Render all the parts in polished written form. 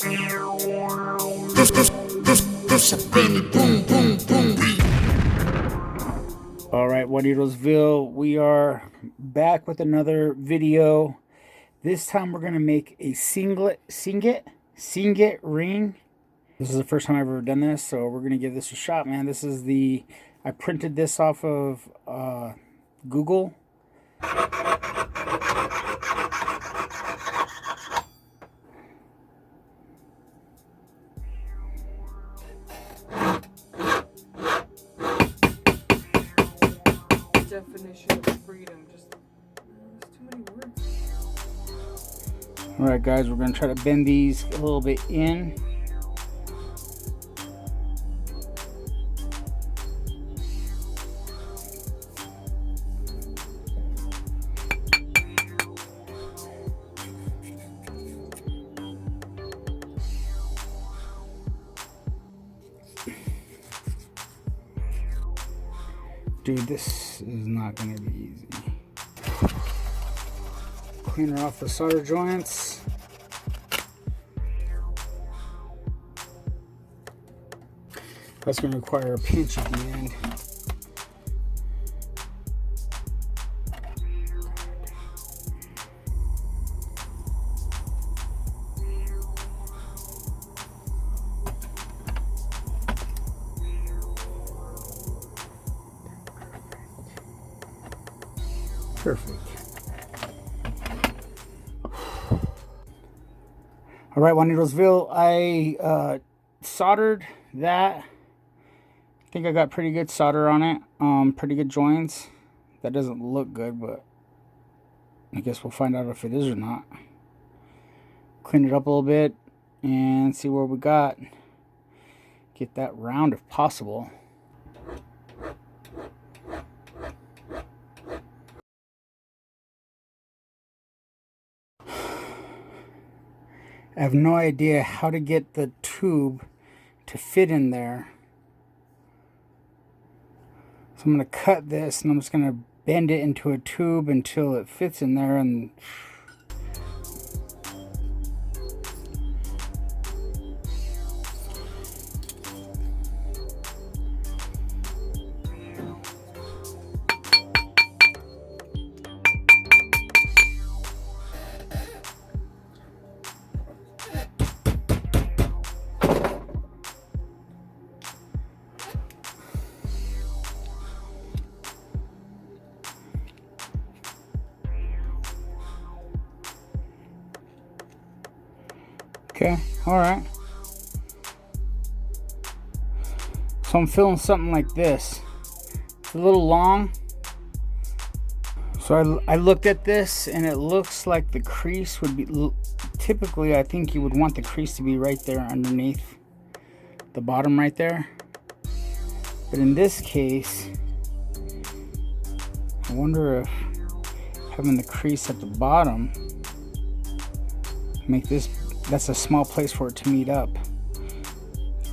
All right, Juanitosville, we are back with another video. This time we're gonna make a Signet ring. This is the first time I've ever done this, so we're gonna give this a shot, man. This is I printed this off of Google. Definition of freedom, just there's too many words. All right, guys, we're gonna try to bend these a little bit in. Dude, this is not gonna be easy. Clean her off the solder joints. That's gonna require a pinch at the end. Perfect. All right, Juanitosville, I soldered that. I think I got pretty good solder on it. Pretty good joints. That doesn't look good, but I guess we'll find out if it is or not. Clean it up a little bit and see where we got. Get that round if possible. I have no idea how to get the tube to fit in there. So I'm going to cut this and I'm just going to bend it into a tube until it fits in there. And okay, all right. So I'm feeling something like this. It's a little long. So I looked at this and it looks like the crease would be, typically I think you would want the crease to be right there underneath the bottom right there. But in this case, I wonder if having the crease at the bottom make this, that's a small place for it to meet up.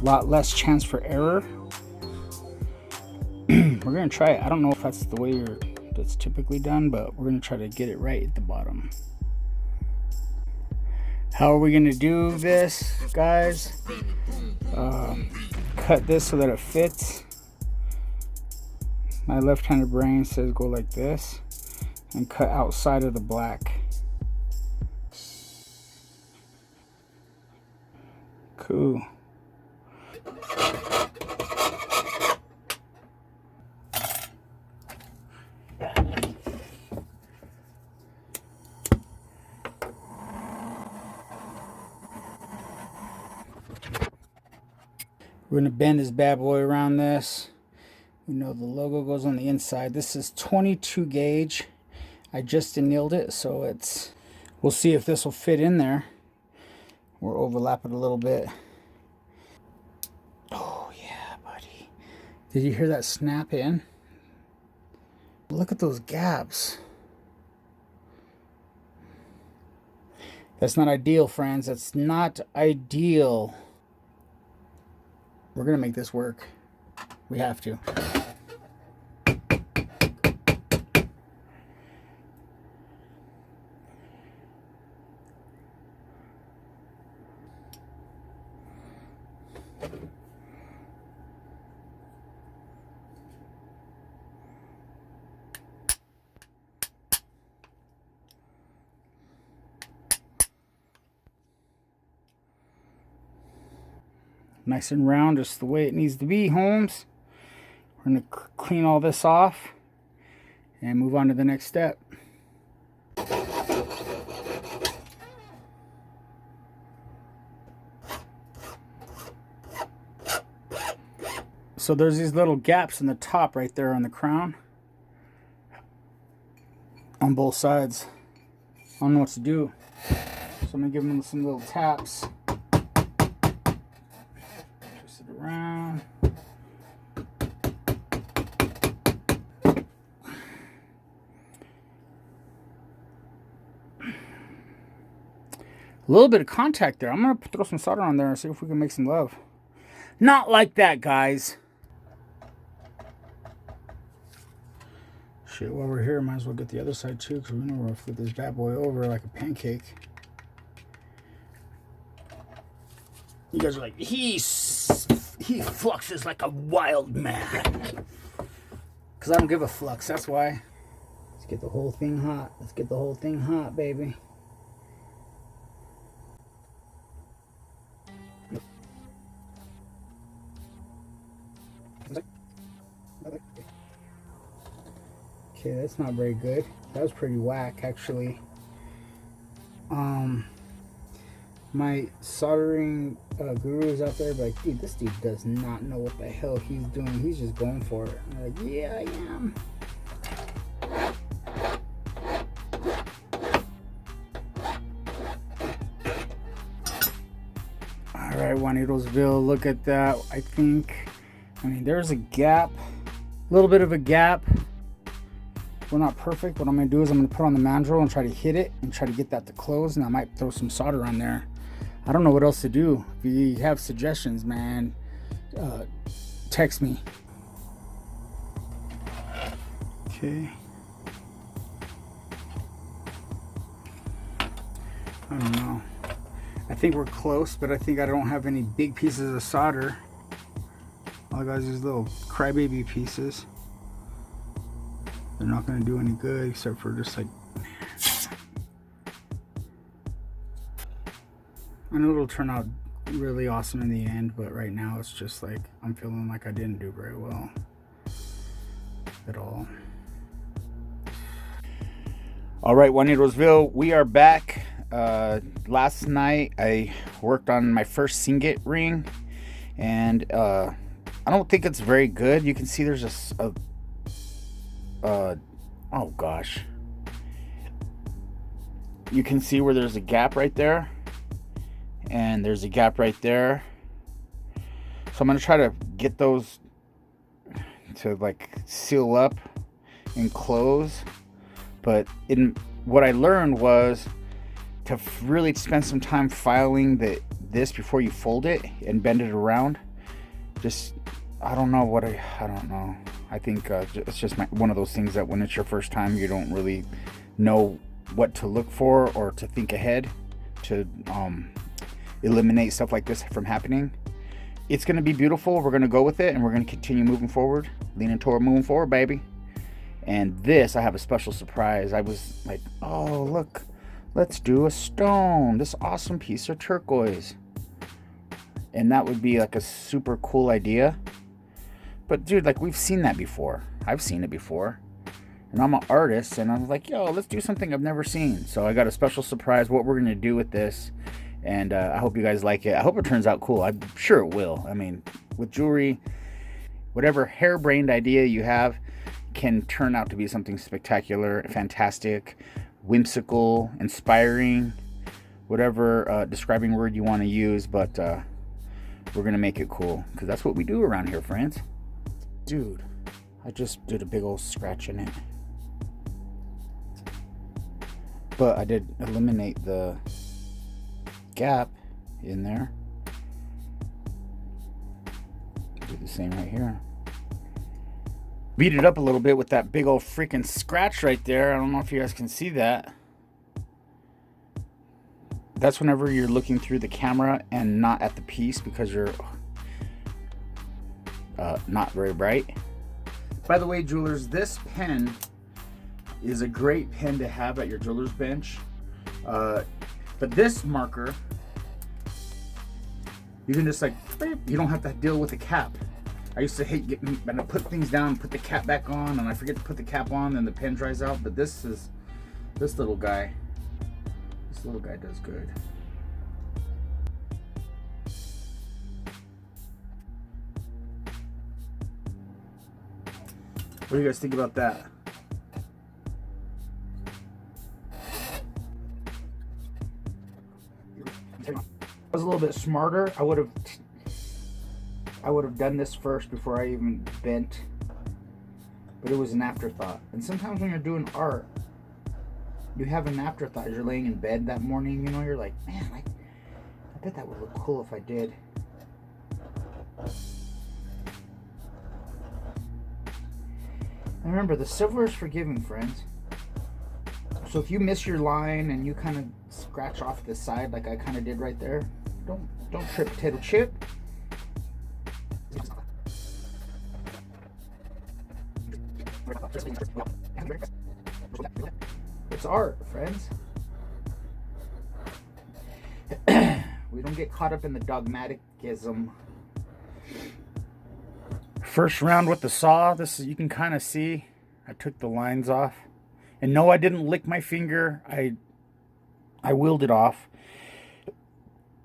A lot less chance for error. We're gonna try it. I don't know if that's the way that's typically done, but we're gonna try to get it right at the bottom. How are we gonna do this, guys? Cut this so that it fits. My left-handed brain says go like this and cut outside of the black. Cool. We're gonna bend this bad boy around this. We know the logo goes on the inside. This is 22 gauge. I just annealed it, so it's, we'll see if this will fit in there. We'll overlap it a little bit. Oh yeah, buddy. Did you hear that snap in? Look at those gaps. That's not ideal, friends. That's not ideal. We're gonna make this work. We have to. Nice and round, just the way it needs to be, Holmes. We're going to clean all this off and move on to the next step. So there's these little gaps in the top right there on the crown. On both sides. I don't know what to do. So I'm going to give them some little taps. Twist it around. A little bit of contact there. I'm going to throw some solder on there and see if we can make some love. Not like that, guys. Shit, while we're here, might as well get the other side too, because we know we're going to flip this bad boy over like a pancake. You guys are like, he fluxes like a wild man. Because I don't give a flux, that's why. Let's get the whole thing hot. Let's get the whole thing hot, baby. Okay, that's not very good. That was pretty whack, actually. My soldering gurus out there, like, dude, this dude does not know what the hell he's doing. He's just going for it. I'm like, yeah, I am. All right, Juanitosville, look at that. I mean, there's a gap, a little bit of a gap. We're not perfect. What I'm going to do is I'm going to put on the mandrel and try to hit it and try to get that to close. And I might throw some solder on there. I don't know what else to do. If you have suggestions, man, text me. Okay. I don't know. I think we're close, but I think I don't have any big pieces of solder. All I got is these little crybaby pieces. They're not going to do any good except for just like... I know it'll turn out really awesome in the end, but right now it's just like I'm feeling like I didn't do very well at all. All right, Juanitosville, we are back. Last night I worked on my first Signet ring, and I don't think it's very good. You can see there's oh gosh, you can see where there's a gap right there, and there's a gap right there. So I'm gonna try to get those to like seal up and close. But what I learned was to really spend some time filing this before you fold it and bend it around. Just, I don't know. I think it's just one of those things that when it's your first time, you don't really know what to look for or to think ahead to eliminate stuff like this from happening. It's going to be beautiful. We're going to go with it, and we're going to continue moving forward, leaning toward moving forward, baby. And this, I have a special surprise. I was like, oh, look, let's do a stone. This awesome piece of turquoise. And that would be like a super cool idea. But dude, like, we've seen that before. I've seen it before. And I'm an artist, and I'm like, yo, let's do something I've never seen. So I got a special surprise, what we're going to do with this. And I hope you guys like it. I hope it turns out cool. I'm sure it will. I mean, with jewelry, whatever harebrained idea you have can turn out to be something spectacular, fantastic, whimsical, inspiring, whatever describing word you want to use. But we're going to make it cool, because that's what we do around here, friends. Dude, I just did a big old scratch in it. But I did eliminate the gap in there. Do the same right here. Beat it up a little bit with that big old freaking scratch right there. I don't know if you guys can see that. That's whenever you're looking through the camera and not at the piece, because you're not very bright. By the way, jewelers, this pen is a great pen to have at your jeweler's bench. But this marker, You can just like, you don't have to deal with the cap. I used to hate getting, when I put things down, put the cap back on, and I forget to put the cap on, and the pen dries out. But this little guy does good. What do you guys think about that? I was a little bit smarter. I would have done this first before I even bent, but it was an afterthought. And sometimes when you're doing art, you have an afterthought as you're laying in bed that morning. You know, you're like, man, I bet that would look cool if I did. And remember, the silver is forgiving, friends. So if you miss your line and you kind of scratch off the side like I kind of did right there, don't trip, potato chip. It's art, friends. We don't get caught up in the dogmatism. First round with the saw, you can kind of see I took the lines off. And no, I didn't lick my finger. I willed it off.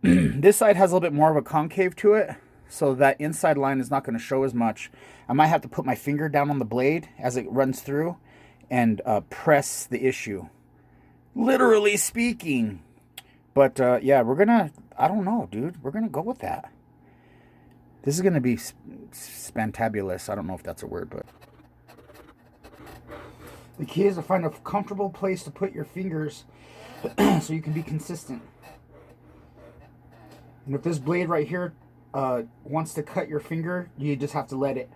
This side has a little bit more of a concave to it, so that inside line is not going to show as much. I might have to put my finger down on the blade as it runs through and press the issue. Literally speaking. But yeah, we're going to, I don't know, dude. We're going to go with that. This is going to be spantabulous. I don't know if that's a word, but the key is to find a comfortable place to put your fingers so you can be consistent. And if this blade right here wants to cut your finger, you just have to let it.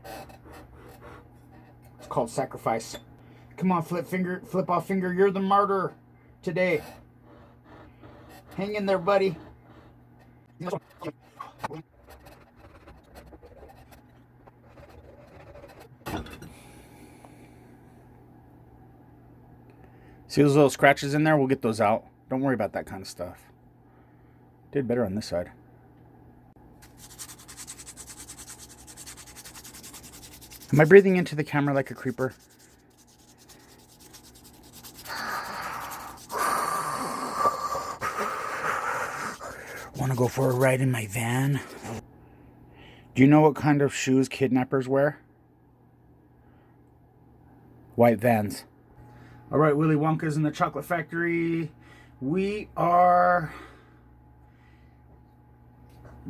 It's called sacrifice. Come on, flip off finger. You're the martyr today. Hang in there, buddy. See those little scratches in there? We'll get those out. Don't worry about that kind of stuff. Did better on this side. Am I breathing into the camera like a creeper? Want to go for a ride in my van? Do you know what kind of shoes kidnappers wear? White Vans. All right, Willy Wonka's in the chocolate factory.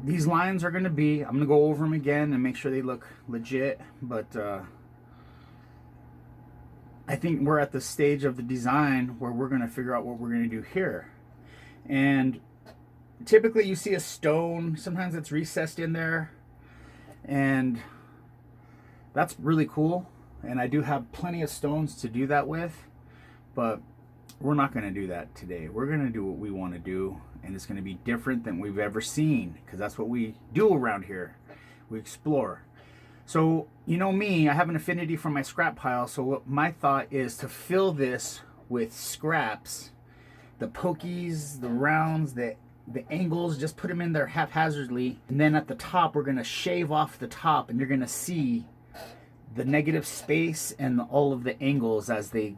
These lines are going to be, I'm going to go over them again and make sure they look legit, but I think we're at the stage of the design where we're going to figure out what we're going to do here. And typically you see a stone, sometimes it's recessed in there, and that's really cool. And I do have plenty of stones to do that with, but we're not going to do that today. We're going to do what we want to do, and it's going to be different than we've ever seen, because that's what we do around here. We explore. So, you know me, I have an affinity for my scrap pile, so what my thought is to fill this with scraps, the pokies, the rounds, the angles, just put them in there haphazardly, and then at the top we're going to shave off the top, and you're going to see the negative space and all of the angles as they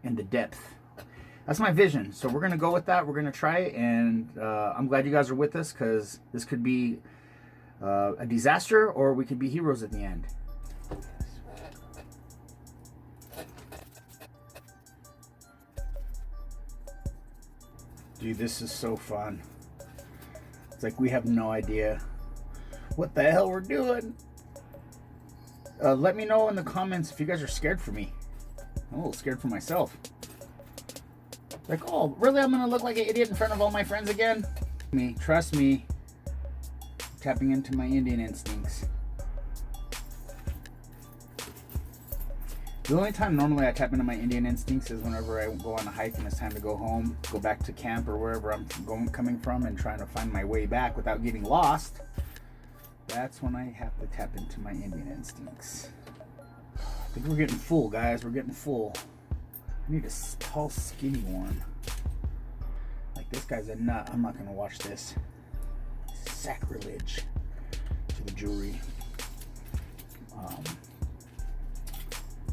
in the depth. That's my vision. So we're going to go with that. We're going to try it. And I'm glad you guys are with us, because this could be a disaster, or we could be heroes at the end. Dude, this is so fun. It's like we have no idea what the hell we're doing. Let me know in the comments if you guys are scared for me. I'm a little scared for myself. Like, oh, really? I'm gonna look like an idiot in front of all my friends again? Trust me. Tapping into my Indian instincts. The only time normally I tap into my Indian instincts is whenever I go on a hike and it's time to go home, go back to camp or wherever I'm coming from, and trying to find my way back without getting lost. That's when I have to tap into my Indian instincts. I think we're getting full, guys. We're getting full. I need a tall, skinny one. Like, this guy's a nut. I'm not going to watch this. sacrilege to the jewelry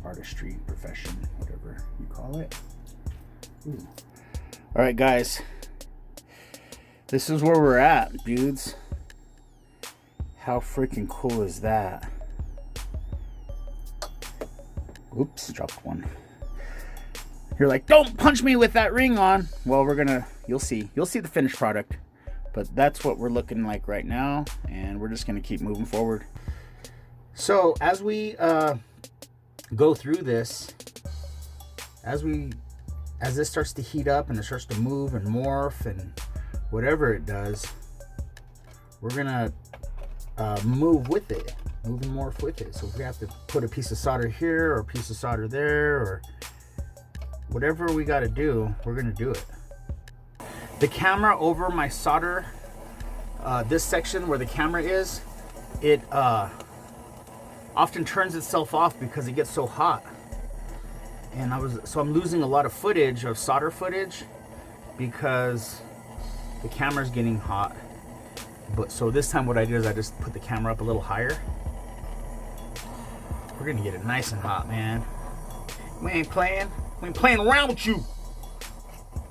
artistry profession, whatever you call it. Ooh. All right, guys, this is where we're at, dudes. How freaking cool is that? Oops, dropped one. You're like, don't punch me with that ring on. Well, you'll see the finished product. But that's what we're looking like right now, and we're just gonna keep moving forward. So as we go through this, as this starts to heat up and it starts to move and morph and whatever it does, we're gonna move with it, move and morph with it. So if we have to put a piece of solder here or a piece of solder there or whatever we got to do, we're gonna do it. The camera over my solder, this section where the camera is, it often turns itself off because it gets so hot. And I'm losing a lot of footage, of solder footage, because the camera's getting hot. But so this time what I did is I just put the camera up a little higher. We're gonna get it nice and hot, man. We ain't playing around with you.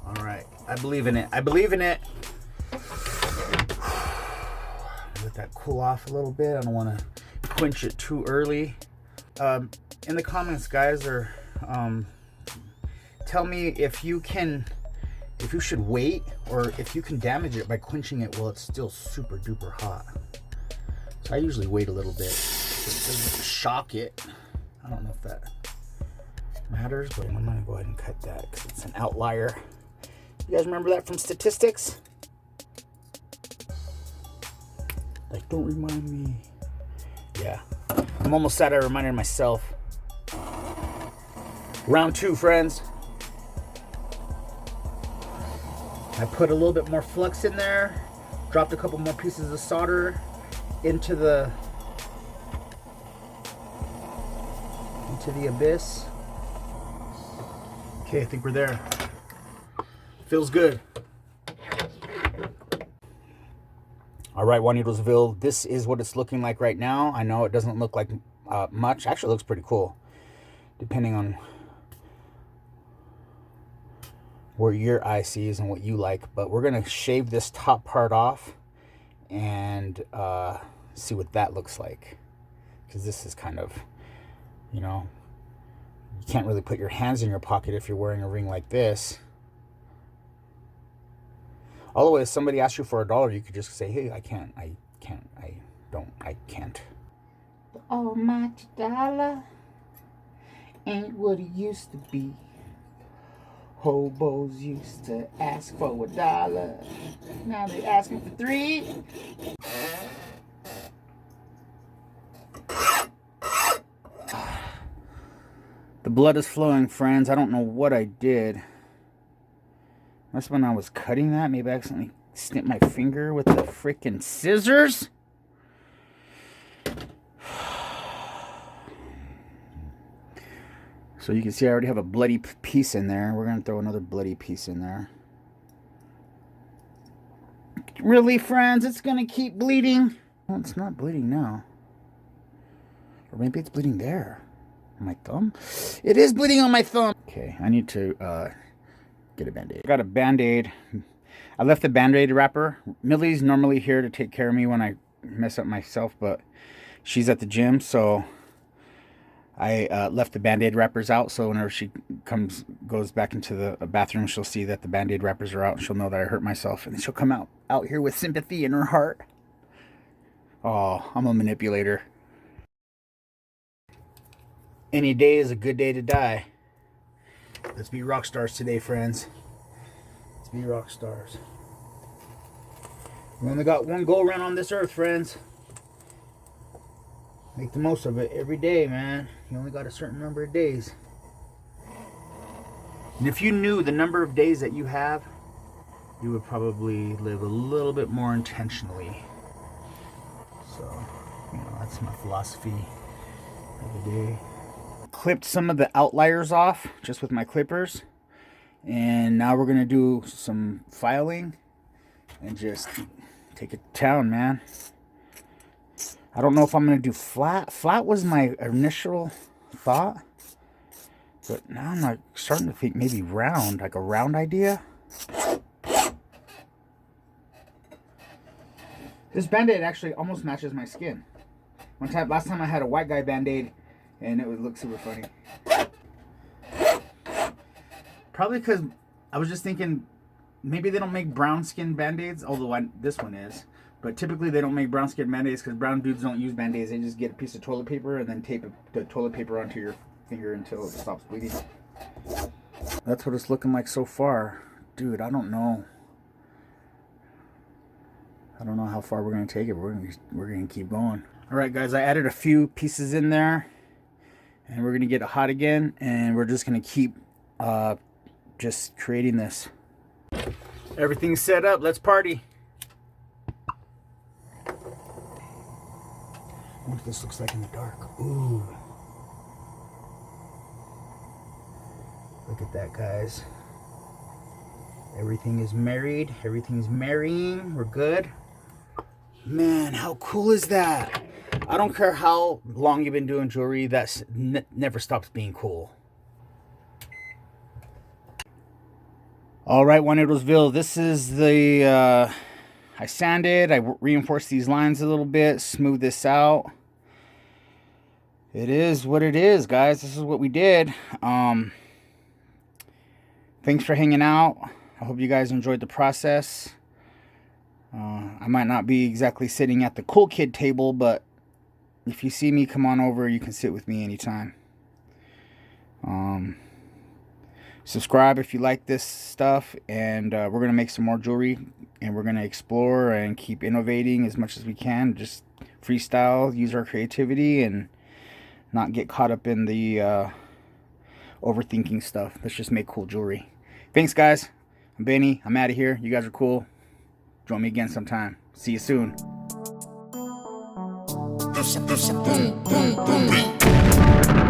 All right, I believe in it. Let that cool off a little bit. I don't want to quench it too early. In the comments, guys, or tell me if you should wait or if you can damage it by quenching it while it's still super duper hot. So I usually wait a little bit. Just doesn't shock it. I don't know if that matters, but I'm gonna go ahead and cut that because it's an outlier. You guys remember that from statistics? Like, don't remind me. Yeah, I'm almost sad I reminded myself. Round 2, friends. I put a little bit more flux in there, dropped a couple more pieces of solder into the abyss. Okay, I think we're there. Feels good. All right, Juanitosville, this is what it's looking like right now. I know it doesn't look like much. Actually, it looks pretty cool, depending on where your eye sees and what you like. But we're gonna shave this top part off and see what that looks like, because this is kind of, you know, you can't really put your hands in your pocket if you're wearing a ring like this. Although if somebody asks you for $1, you could just say, hey, I can't. The almighty dollar ain't what it used to be. Hobos used to ask for $1. Now they asking for $3. The blood is flowing, friends. I don't know what I did. That's when I was cutting that. Maybe I accidentally snipped my finger with the freaking scissors. So you can see I already have a bloody piece in there. We're going to throw another bloody piece in there. Really, friends? It's going to keep bleeding? Well, it's not bleeding now. Or maybe it's bleeding there. On my thumb? It is bleeding on my thumb. Okay, I need to get a Band-Aid. I got a Band-Aid. I left the Band-Aid wrapper. Millie's normally here to take care of me when I mess up myself, but she's at the gym, so I left the Band-Aid wrappers out, so whenever she goes back into the bathroom, she'll see that the Band-Aid wrappers are out, and she'll know that I hurt myself, and then she'll come out here with sympathy in her heart. Oh, I'm a manipulator. Any day is a good day to die. Let's be rock stars today, friends. Let's be rock stars. We only got one go round on this earth, friends. Make the most of it every day, man. You only got a certain number of days. And if you knew the number of days that you have, you would probably live a little bit more intentionally. So, you know, that's my philosophy of the day. Clipped some of the outliers off just with my clippers. And now we're going to do some filing and just Take it to town, man. I don't know if I'm going to do flat. Flat was my initial thought. But now I'm like starting to think maybe round, like a round idea. This Band-Aid actually almost matches my skin. Last time I had a white guy Band-Aid and it would look super funny. Probably because I was just thinking maybe they don't make brown skin Band-Aids, although this one is. But typically they don't make brown skin Band-Aids because brown dudes don't use Band-Aids. They just get a piece of toilet paper and then tape the toilet paper onto your finger until it stops bleeding. That's what it's looking like so far. Dude, I don't know. I don't know how far we're going to take it. We're going to keep going. All right, guys, I added a few pieces in there. And we're going to get it hot again. And we're just going to keep just creating this. Everything's set up. Let's party. I wonder what this looks like in the dark. Ooh. Look at that, guys. Everything is married. Everything's marrying. We're good. Man, how cool is that? I don't care how long you've been doing jewelry. That never stops being cool. All right, Juanitosville. This is the... I sanded. I reinforced these lines a little bit. Smooth this out. It is what it is, guys. This is what we did. Thanks for hanging out. I hope you guys enjoyed the process. I might not be exactly sitting at the cool kid table, but if you see me, come on over. You can sit with me anytime. Subscribe if you like this stuff, and we're going to make some more jewelry, and we're going to explore and keep innovating as much as we can. Just freestyle, use our creativity, and not get caught up in the overthinking stuff. Let's just make cool jewelry. Thanks, guys. I'm Benny. I'm out of here. You guys are cool. Join me again sometime. See you soon. Boom, boom, boom, boom.